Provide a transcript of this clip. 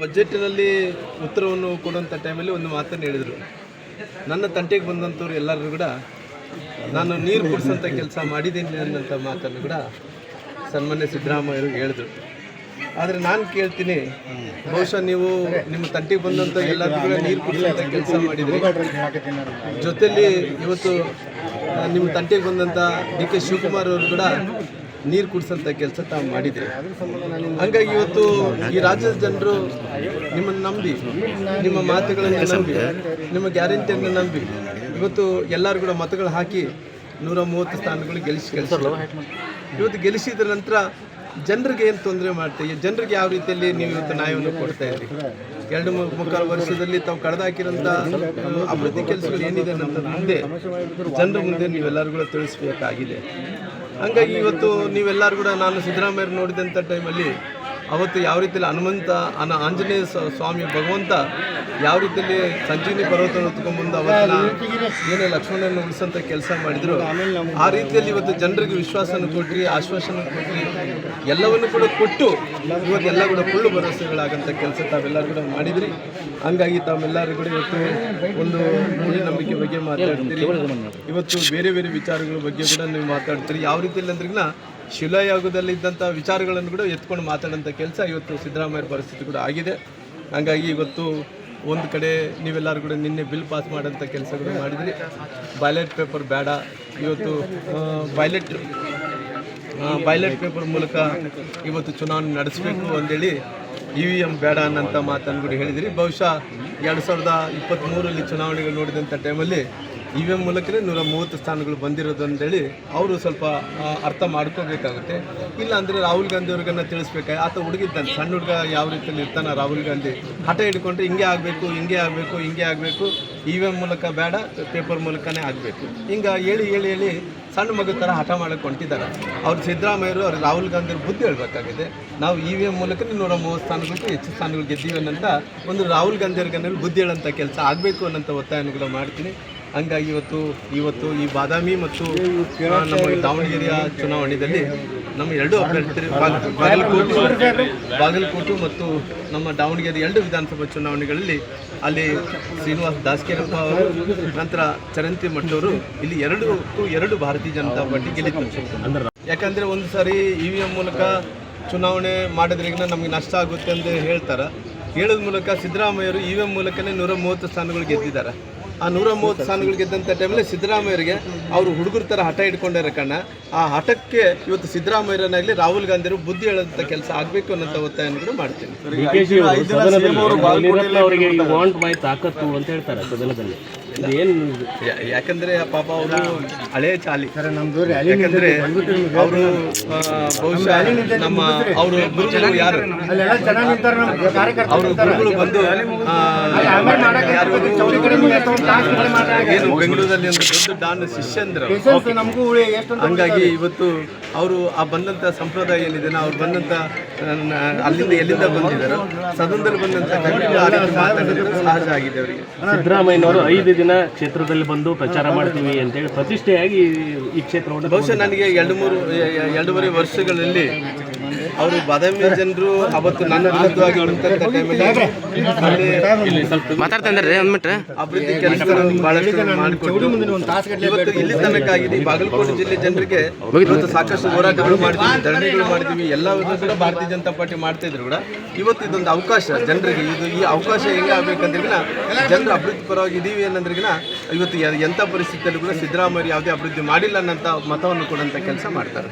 ಬಜೆಟ್ನಲ್ಲಿ ಉತ್ತರವನ್ನು ಕೊಡುವಂಥ ಟೈಮಲ್ಲಿ ಒಂದು ಮಾತನ್ನು ಹೇಳಿದರು. ನನ್ನ ತಂಟೆಗೆ ಬಂದಂಥವ್ರು ಎಲ್ಲರೂ ಕೂಡ ನಾನು ನೀರು ಕುಡಿಸೋಂಥ ಕೆಲಸ ಮಾಡಿದ್ದೀನಿ ಅನ್ನೋಂಥ ಮಾತನ್ನು ಕೂಡ ಸನ್ಮಾನ್ಯ ಸಿದ್ದರಾಮಯ್ಯರು ಹೇಳಿದ್ರು. ಆದರೆ ನಾನು ಕೇಳ್ತೀನಿ, ಬಹುಶಃ ನೀವು ನಿಮ್ಮ ತಂಟೆಗೆ ಬಂದಂಥ ಎಲ್ಲರೂ ಕೂಡ ನೀರು ಕುಡಿಸೋಂಥ ಕೆಲಸ ಮಾಡಿದ್ರಿ. ಜೊತೆಯಲ್ಲಿ ಇವತ್ತು ನಿಮ್ಮ ತಂಟೆಗೆ ಬಂದಂಥ ಡಿ.ಕೆ. ಶಿವಕುಮಾರ್ ಅವರು ಕೂಡ ನೀರು ಕುಡಿಸೋಂಥ ಕೆಲಸ ತಾವು ಮಾಡಿದ್ರಿ. ಹಾಗಾಗಿ ಇವತ್ತು ಈ ರಾಜ್ಯದ ಜನರು ನಿಮ್ಮನ್ನು ನಂಬಿ, ನಿಮ್ಮ ಮಾತುಗಳನ್ನು ನಂಬಿ, ನಿಮ್ಮ ಗ್ಯಾರಂಟಿಯನ್ನು ನಂಬಿ ಇವತ್ತು ಎಲ್ಲರೂ ಕೂಡ ಮತಗಳು ಹಾಕಿ 130 ಸ್ಥಾನಗಳು ಗೆಲ್ಲಿಸಿದ್ರು. ಇವತ್ತು ಗೆಲ್ಲಿಸಿದ ನಂತರ ಜನರಿಗೆ ಏನು ತೊಂದರೆ ಮಾಡ್ತೀವಿ, ಜನರಿಗೆ ಯಾವ ರೀತಿಯಲ್ಲಿ ನೀವು ಇವತ್ತು ನ್ಯಾಯವನ್ನು ಕೊಡ್ತಾ ಇದ್ದೀರಿ. 2-3 ವರ್ಷದಲ್ಲಿ ತಾವು ಕಳೆದಾಕಿರೋಂಥ ಅಭಿವೃದ್ಧಿ ಕೆಲಸಗಳು ಏನಿದೆ ಅನ್ನೋದ್ರ ಮುಂದೆ ಜನರ ಮುಂದೆ ನೀವೆಲ್ಲರೂ ಕೂಡ ತಿಳಿಸಬೇಕಾಗಿದೆ. ಹಾಗಾಗಿ ಇವತ್ತು ನೀವೆಲ್ಲರೂ ಕೂಡ ನಾನು ಸಿದ್ದರಾಮಯ್ಯರು ನೋಡಿದಂಥ ಟೈಮಲ್ಲಿ ಅವತ್ತು ಯಾವ ರೀತಿಯಲ್ಲಿ ಆಂಜನೇಯ ಸ್ವಾಮಿ ಭಗವಂತ ಯಾವ ರೀತಿಯಲ್ಲಿ ಸಂಜೀವಿನಿ ಪರ್ವತವನ್ನು ಹೊತ್ಕೊಂಡ್ಬಂದು ಅವತ್ತು ಏನೇ ಲಕ್ಷ್ಮಣನ ಉಳಿಸೋಂಥ ಕೆಲಸ ಮಾಡಿದ್ರು, ಆ ರೀತಿಯಲ್ಲಿ ಇವತ್ತು ಜನರಿಗೆ ವಿಶ್ವಾಸನ ಕೊಟ್ಟರೆ, ಆಶ್ವಾಸನ ಕೊಟ್ಟರೆ, ಎಲ್ಲವನ್ನು ಕೂಡ ಕೊಟ್ಟು ಇವತ್ತೆಲ್ಲ ಕೂಡ ಸುಳ್ಳು ಭರವಸೆಗಳಾಗಂಥ ಕೆಲಸ ತಾವೆಲ್ಲರೂ ಕೂಡ ಮಾಡಿದ್ರಿ. ಹಂಗಾಗಿ ತಾವೆಲ್ಲರೂ ಕೂಡ ಇವತ್ತು ಒಂದು ಮೂಢನಂಬಿಕೆ ಬಗ್ಗೆ ಮಾತಾಡ್ತೀರಿ, ಇವತ್ತು ಬೇರೆ ಬೇರೆ ವಿಚಾರಗಳ ಬಗ್ಗೆ ಕೂಡ ನೀವು ಮಾತಾಡ್ತೀರಿ. ಯಾವ ರೀತಿಯಲ್ಲಿ ಅಂದ್ರಿಗಿನ ಶಿಲಾಯುಗದಲ್ಲಿ ಇದ್ದಂಥ ವಿಚಾರಗಳನ್ನು ಕೂಡ ಎತ್ಕೊಂಡು ಮಾತಾಡೋಂಥ ಕೆಲಸ ಇವತ್ತು ಸಿದ್ದರಾಮಯ್ಯ ಪರಿಸ್ಥಿತಿ ಕೂಡ ಆಗಿದೆ. ಹಾಗಾಗಿ ಇವತ್ತು ಒಂದು ಕಡೆ ನೀವೆಲ್ಲರೂ ಕೂಡ ನಿನ್ನೆ ಬಿಲ್ ಪಾಸ್ ಮಾಡೋಂಥ ಕೆಲಸಗಳು ಮಾಡಿದ್ರಿ. ಬ್ಯಾಲೆಟ್ ಪೇಪರ್ ಬೇಡ, ಇವತ್ತು ಬ್ಯಾಲೆಟ್ ಪೇಪರ್ ಮೂಲಕ ಇವತ್ತು ಚುನಾವಣೆ ನಡೆಸಬೇಕು ಅಂದೇಳಿ EVM ಬೇಡ ಅನ್ನೋಂಥ ಮಾತನ್ನು ಕೂಡ ಹೇಳಿದಿರಿ. ಬಹುಶಃ 2023ರಲ್ಲಿ ಚುನಾವಣೆಗಳು ನೋಡಿದಂಥ ಟೈಮಲ್ಲಿ EVM ಮೂಲಕನೇ 130 ಸ್ಥಾನಗಳು ಬಂದಿರೋದು ಅಂತೇಳಿ ಅವರು ಸ್ವಲ್ಪ ಅರ್ಥ ಮಾಡ್ಕೋಬೇಕಾಗುತ್ತೆ. ಇಲ್ಲ ಅಂದರೆ ರಾಹುಲ್ ಗಾಂಧಿ ಅವ್ರಿಗನ್ನ ತಿಳಿಸ್ಬೇಕಾಗಿ ಆತ ಹುಡುಗಿದ್ದಾನೆ, ಸಣ್ಣ ಹುಡುಗ ಯಾವ ರೀತಿಯಲ್ಲಿ ಇರ್ತಾನೆ ರಾಹುಲ್ ಗಾಂಧಿ, ಹಠ ಹಿಡ್ಕೊಂಡ್ರೆ ಹಿಂಗೆ ಆಗಬೇಕು, ಹಿಂಗೆ ಆಗಬೇಕು, ಹಿಂಗೆ ಆಗಬೇಕು, EVM ಮೂಲಕ ಬೇಡ, ಪೇಪರ್ ಮೂಲಕನೇ ಆಗಬೇಕು, ಹಿಂಗೆ ಹೇಳಿ ಸಣ್ಣ ಮಗು ಥರ ಹಠ ಮಾಡೋಕ್ಕೆ ಹೊಂಟಿದ್ದಾರೆ. ಅವ್ರು ಸಿದ್ದರಾಮಯ್ಯರು ಅವ್ರು ರಾಹುಲ್ ಗಾಂಧಿ ಅವ್ರು ಬುದ್ಧಿ ಹೇಳಬೇಕಾಗಿದೆ. ನಾವು EVM ಮೂಲಕ 130 ಸ್ಥಾನಗಳಿಗೂ ಹೆಚ್ಚು ಸ್ಥಾನಗಳು ಗೆದ್ದೀವಿ ಅನ್ನೋಂಥ ಒಂದು ರಾಹುಲ್ ಗಾಂಧಿ ಅವ್ರಿಗೆ ಬುದ್ಧಿ ಹೇಳೋಂಥ ಕೆಲಸ ಆಗಬೇಕು ಅನ್ನೋಂಥ ಒತ್ತಾಯವನ್ನು ಕೂಡ ಮಾಡ್ತೀನಿ. ಹಂಗಾಗಿ ಇವತ್ತು ಈ ಬಾದಾಮಿ ಮತ್ತು ನಮ್ಮ ದಾವಣಗೆರೆಯ ಚುನಾವಣೆಯಲ್ಲಿ ನಮ್ಮ 2 ಅಭ್ಯರ್ಥಿ ಬಾಗಲಕೋಟೆ ಮತ್ತು ನಮ್ಮ ದಾವಣಗೆರೆ 2 ವಿಧಾನಸಭಾ ಚುನಾವಣೆಗಳಲ್ಲಿ ಅಲ್ಲಿ ಶ್ರೀನಿವಾಸ್ ದಾಸ್ಕೇರಪ್ಪ ಅವರು, ನಂತರ ಚರಂತಿ ಮಟ್ಟವರು ಇಲ್ಲಿ 2 ಭಾರತೀಯ ಜನತಾ ಪಾರ್ಟಿ ಗೆಲ್ಲಿತು. ಯಾಕಂದರೆ ಒಂದು ಸಾರಿ EVM ಮೂಲಕ ಚುನಾವಣೆ ಮಾಡೋದ್ರಿಂದ ನಮಗೆ ನಷ್ಟ ಆಗುತ್ತೆ ಅಂತ ಹೇಳ್ತಾರೆ. ಹೇಳೋದ ಮೂಲಕ ಸಿದ್ದರಾಮಯ್ಯರು EVM ಮೂಲಕನೇ 130 ಸ್ಥಾನಗಳು ಗೆದ್ದಿದ್ದಾರೆ. ಆ 130 ಸ್ಥಾನಗಳು ಗೆದ್ದಂಥ ಟೈಮಲ್ಲಿ ಸಿದ್ದರಾಮಯ್ಯರಿಗೆ ಅವರು ಹುಡುಗರ ಥರ ಹಠ ಇಟ್ಕೊಂಡಿರೋ ಕಾರಣ ಆ ಹಠಕ್ಕೆ ಇವತ್ತು ಸಿದ್ದರಾಮಯ್ಯರನ್ನಾಗಲಿ ರಾಹುಲ್ ಗಾಂಧಿಯವರು ಬುದ್ಧಿ ಹೇಳೋಂಥ ಕೆಲಸ ಆಗಬೇಕು ಅನ್ನೋಂಥ ಒತ್ತಾಯವನ್ನು ಕೂಡ ಮಾಡ್ತೀನಿ. ಯಾಕಂದರೆ ಪಾಪ ಅವರು ಹಳೆಯ ಚಾಲಿ, ಯಾಕಂದರೆ ಅವರು ಬಹುಶಃ ಅವರು ಗುರುಗಳು ಯಾರು, ಅವರು ಗುರುಗಳು ಬಂದು ಏನು ಬೆಂಗಳೂರಲ್ಲಿ ಒಂದು ದೊಡ್ಡ ಡಾನ್ ಶಿಷ್ಯಂದ್ರ. ಹಂಗಾಗಿ ಇವತ್ತು ಅವರು ಆ ಬಂದಂಥ ಸಂಪ್ರದಾಯ ಏನಿದೆ, ಅವ್ರು ಬಂದಂಥ ಅಲ್ಲಿಂದ ಎಲ್ಲಿಂದ ಬಂದಿದ್ದಾರೋ ಸದನದಲ್ಲಿ ಬಂದಂಥ ಮಾತಾಡೋದು ಸಹಜ ಆಗಿದೆ ಅವರಿಗೆ. ಸಿದ್ದರಾಮಯ್ಯನವರು 5 ದಿನ ಕ್ಷೇತ್ರದಲ್ಲಿ ಬಂದು ಪ್ರಚಾರ ಮಾಡ್ತೀವಿ ಅಂತೇಳಿ ಪ್ರತಿಷ್ಠೆಯಾಗಿ ಈ ಕ್ಷೇತ್ರವನ್ನು ಬಹುಶಃ ನನಗೆ 2-2.5 ವರ್ಷಗಳಲ್ಲಿ ಅವರು ಬಾದಾಮಿ ಜನರು ಅವತ್ತು ನನ್ನ ವಿರುದ್ಧವಾಗಿ ಅಭಿವೃದ್ಧಿ ಕೆಲಸಗಳನ್ನು ಬಹಳಷ್ಟು ಮಾಡಿಕೊಟ್ಟು ಇವತ್ತು ಇಲ್ಲಿ ತನಕ ಆಗಿದೆ. ಬಾಗಲಕೋಟೆ ಜಿಲ್ಲೆ ಜನರಿಗೆ ಇವತ್ತು ಸಾಕಷ್ಟು ಹೋರಾಟಗಳು ಮಾಡಿದ್ವಿ, ಧರಣಿಗಳು ಮಾಡಿದ್ವಿ, ಎಲ್ಲವನ್ನೂ ಕೂಡ ಭಾರತೀಯ ಜನತಾ ಪಾರ್ಟಿ ಮಾಡ್ತಾ ಇದ್ರು ಕೂಡ ಇವತ್ತು ಇದೊಂದು ಅವಕಾಶ ಜನರಿಗೆ. ಈ ಅವಕಾಶ ಹೆಂಗೆ ಆಗ್ಬೇಕಂದ್ರಿಗಿನ ಜನರು ಅಭಿವೃದ್ಧಿ ಪರವಾಗಿ ಇದೀವಿ ಅನ್ನೋದ್ರಿಗಿನ ಇವತ್ತು ಎಂಥ ಪರಿಸ್ಥಿತಿಯಲ್ಲೂ ಕೂಡ ಸಿದ್ದರಾಮಯ್ಯ ಯಾವುದೇ ಅಭಿವೃದ್ಧಿ ಮಾಡಿಲ್ಲ ಅನ್ನೋಂಥ ಮತವನ್ನು ಕೊಡೋಂಥ ಕೆಲಸ ಮಾಡ್ತಾರೆ.